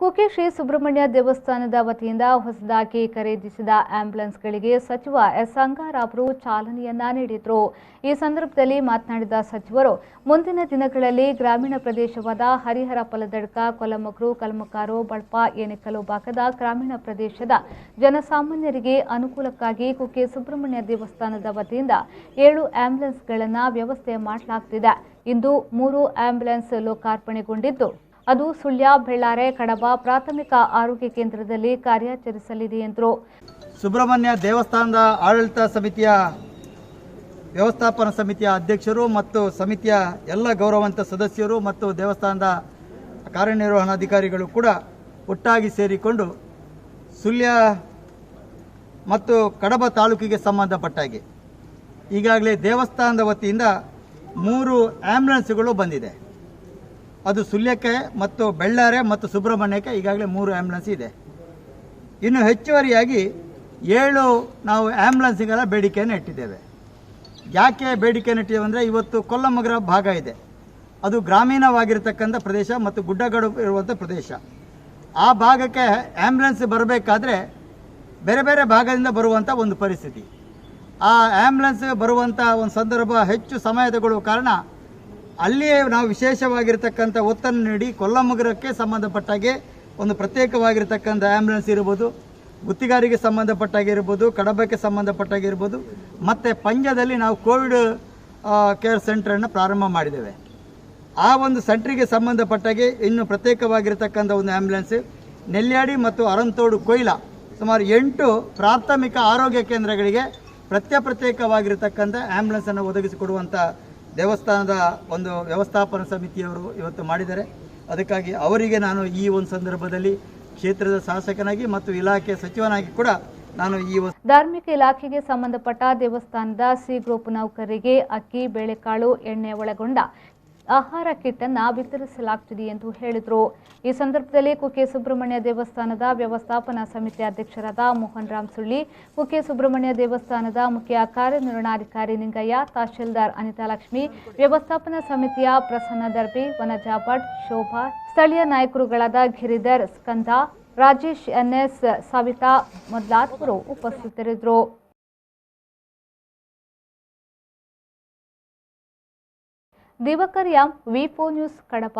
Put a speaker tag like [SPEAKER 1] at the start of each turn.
[SPEAKER 1] ಕುಕ್ಕೆ ಶ್ರೀ ಸುಬ್ರಹ್ಮಣ್ಯ ದೇವಸ್ಥಾನದ ವತಿಯಿಂದ ಹೊಸದಾಗಿ ಖರೀದಿಸಿದ ಆಂಬ್ಯುಲೆನ್ಸ್ಗಳಿಗೆ ಸಚಿವ ಎಸ್ ಅಂಗಾರವರು ಚಾಲನೆಯನ್ನ ನೀಡಿದರು. ಈ ಸಂದರ್ಭದಲ್ಲಿ ಮಾತನಾಡಿದ ಸಚಿವರು, ಮುಂದಿನ ದಿನಗಳಲ್ಲಿ ಗ್ರಾಮೀಣ ಪ್ರದೇಶವಾದ ಹರಿಹರ ಪಲದಡ್ಕ, ಕೊಲಮಗ್ರು, ಕಲ್ಮಕಾರು, ಬಳಪ, ಏನೆಕಲ್ಲು ಭಾಗದ ಗ್ರಾಮೀಣ ಪ್ರದೇಶದ ಜನಸಾಮಾನ್ಯರಿಗೆ ಅನುಕೂಲಕ್ಕಾಗಿ ಕುಕ್ಕೆ ಸುಬ್ರಹ್ಮಣ್ಯ ದೇವಸ್ಥಾನದ ವತಿಯಿಂದ 7 ಆಂಬ್ಯುಲೆನ್ಸ್ಗಳನ್ನು ವ್ಯವಸ್ಥೆ ಮಾಡಲಾಗುತ್ತಿದೆ. ಇಂದು 3 ಆಂಬ್ಯುಲೆನ್ಸ್ ಲೋಕಾರ್ಪಣೆಗೊಂಡಿದ್ದು, ಅದು ಸುಳ್ಯ, ಬೆಳ್ಳಾರೆ, ಕಡಬ ಪ್ರಾಥಮಿಕ ಆರೋಗ್ಯ ಕೇಂದ್ರದಲ್ಲಿ ಕಾರ್ಯಾಚರಿಸಲಿದೆ ಎಂದರು.
[SPEAKER 2] ಸುಬ್ರಹ್ಮಣ್ಯ ದೇವಸ್ಥಾನದ ಆಡಳಿತ ಸಮಿತಿಯ ವ್ಯವಸ್ಥಾಪನಾ ಸಮಿತಿಯ ಅಧ್ಯಕ್ಷರು ಮತ್ತು ಸಮಿತಿಯ ಎಲ್ಲ ಗೌರವಾನ್ವಿತ ಸದಸ್ಯರು ಮತ್ತು ದೇವಸ್ಥಾನದ ಕಾರ್ಯನಿರ್ವಹಣಾಧಿಕಾರಿಗಳು ಕೂಡ ಒಟ್ಟಾಗಿ ಸೇರಿಕೊಂಡು ಸುಳ್ಯ ಮತ್ತು ಕಡಬ ತಾಲೂಕಿಗೆ ಸಂಬಂಧಪಟ್ಟಾಗೆ ಈಗಾಗಲೇ ದೇವಸ್ಥಾನದ ವತಿಯಿಂದ 3 ಆಂಬ್ಯುಲೆನ್ಸ್ಗಳು ಬಂದಿದೆ. ಅದು ಸುಳ್ಯಕ್ಕೆ ಮತ್ತು ಬೆಳ್ಳಾರೆ ಮತ್ತು ಸುಬ್ರಹ್ಮಣ್ಯಕ್ಕೆ ಈಗಾಗಲೇ 3 ಆಂಬ್ಯುಲೆನ್ಸ್ ಇದೆ. ಇನ್ನು ಹೆಚ್ಚುವರಿಯಾಗಿ 7 ನಾವು ಆಂಬ್ಯುಲೆನ್ಸ್ಗಳ ಬೇಡಿಕೆಯನ್ನು ಇಟ್ಟಿದ್ದೇವೆ. ಯಾಕೆ ಬೇಡಿಕೆಯನ್ನು ಇಟ್ಟಿದ್ದೇವೆ ಅಂದರೆ, ಇವತ್ತು ಕೊಲ್ಲಮಗ್ರ ಭಾಗ ಇದೆ, ಅದು ಗ್ರಾಮೀಣವಾಗಿರ್ತಕ್ಕಂಥ ಪ್ರದೇಶ ಮತ್ತು ಗುಡ್ಡಗಾಡು ಇರುವಂಥ ಪ್ರದೇಶ. ಆ ಭಾಗಕ್ಕೆ ಆಂಬ್ಯುಲೆನ್ಸ್ ಬರಬೇಕಾದ್ರೆ ಬೇರೆ ಬೇರೆ ಭಾಗದಿಂದ ಬರುವಂಥ ಒಂದು ಪರಿಸ್ಥಿತಿ. ಆ ಆಂಬ್ಯುಲೆನ್ಸ್ ಬರುವಂಥ ಒಂದು ಸಂದರ್ಭ ಹೆಚ್ಚು ಸಮಯ ತಗೊಳ್ಳುವ ಕಾರಣ ಅಲ್ಲಿಯೇ ನಾವು ವಿಶೇಷವಾಗಿರ್ತಕ್ಕಂಥ ಒತ್ತನ್ನು ನೀಡಿ ಕೊಲ್ಲಮಗ್ರಕ್ಕೆ ಸಂಬಂಧಪಟ್ಟಾಗೆ ಒಂದು ಪ್ರತ್ಯೇಕವಾಗಿರ್ತಕ್ಕಂಥ ಆಂಬ್ಯುಲೆನ್ಸ್ ಇರ್ಬೋದು, ಗುತ್ತಿಗಾರಿಗೆ ಸಂಬಂಧಪಟ್ಟಾಗಿರ್ಬೋದು, ಕಡಬಕ್ಕೆ ಸಂಬಂಧಪಟ್ಟಾಗಿರ್ಬೋದು, ಮತ್ತು ಪಂಜದಲ್ಲಿ ನಾವು ಕೋವಿಡ್ ಕೇರ್ ಸೆಂಟ್ರನ್ನು ಪ್ರಾರಂಭ ಮಾಡಿದ್ದೇವೆ. ಆ ಒಂದು ಸೆಂಟ್ರಿಗೆ ಸಂಬಂಧಪಟ್ಟಾಗೆ ಇನ್ನು ಪ್ರತ್ಯೇಕವಾಗಿರ್ತಕ್ಕಂಥ ಒಂದು ಆಂಬ್ಯುಲೆನ್ಸ್ ನೆಲ್ಯಾಡಿ ಮತ್ತು ಅರಂತೋಡು ಕೊಯ್ಲಾ ಸುಮಾರು 8 ಪ್ರಾಥಮಿಕ ಆರೋಗ್ಯ ಕೇಂದ್ರಗಳಿಗೆ ಪ್ರತ್ಯೇಕವಾಗಿರ್ತಕ್ಕಂಥ ಆಂಬ್ಯುಲೆನ್ಸನ್ನು ಒದಗಿಸಿಕೊಡುವಂಥ ದೇವಸ್ಥಾನದ ಒಂದು ವ್ಯವಸ್ಥಾಪನಾ ಸಮಿತಿಯವರು ಇವತ್ತು ಮಾಡಿದ್ದಾರೆ. ಅದಕ್ಕಾಗಿ ಅವರಿಗೆ ನಾನು ಈ ಒಂದು ಸಂದರ್ಭದಲ್ಲಿ ಕ್ಷೇತ್ರದ ಶಾಸಕನಾಗಿ ಮತ್ತು ಇಲಾಖೆ ಸಚಿವನಾಗಿ ಕೂಡ ನಾನು
[SPEAKER 1] ಧಾರ್ಮಿಕ ಇಲಾಖೆಗೆ ಸಂಬಂಧಪಟ್ಟ ದೇವಸ್ಥಾನದ ಸಿ ಗ್ರೂಪ್ ನೌಕರರಿಗೆ ಅಕ್ಕಿ, ಬೇಳೆಕಾಳು, ಎಣ್ಣೆ ಒಳಗೊಂಡ ಆಹಾರ ಕಿಟ್ ಅನ್ನು ವಿತರಿಸಲಾಗುತ್ತಿದೆ ಎಂದು ಹೇಳಿದರು. ಈ ಸಂದರ್ಭದಲ್ಲಿ ಕುಕ್ಕೆ ಸುಬ್ರಹ್ಮಣ್ಯ ದೇವಸ್ಥಾನದ ವ್ಯವಸ್ಥಾಪನಾ ಸಮಿತಿ ಅಧ್ಯಕ್ಷರಾದ ಮೋಹನ್ ರಾಮ್ ಸುಳ್ಳಿ, ಕುಕ್ಕೆ ಸುಬ್ರಹ್ಮಣ್ಯ ದೇವಸ್ಥಾನದ ಮುಖ್ಯ ಕಾರ್ಯನಿರ್ವಹಣಾಧಿಕಾರಿ ನಿಂಗಯ್ಯ, ತಹಶೀಲ್ದಾರ್ ಅನಿತಾ ಲಕ್ಷ್ಮಿ, ವ್ಯವಸ್ಥಾಪನಾ ಸಮಿತಿಯ ಪ್ರಸನ್ನ ದರ್ಬಿ, ವನಜಾ ಭಟ್, ಶೋಭಾ, ಸ್ಥಳೀಯ ನಾಯಕರುಗಳಾದ ಗಿರಿಧರ್, ಸ್ಕಂದ, ರಾಜೇಶ್, ಎನ್ಎಸ್, ಸವಿತಾ ಮೊದಲಾದವರು ಉಪಸ್ಥಿತರಿದ್ದರು. ದಿವಾಕರ್ ಎಂ, ವಿ4 ನ್ಯೂಸ್, ಕಡಪ.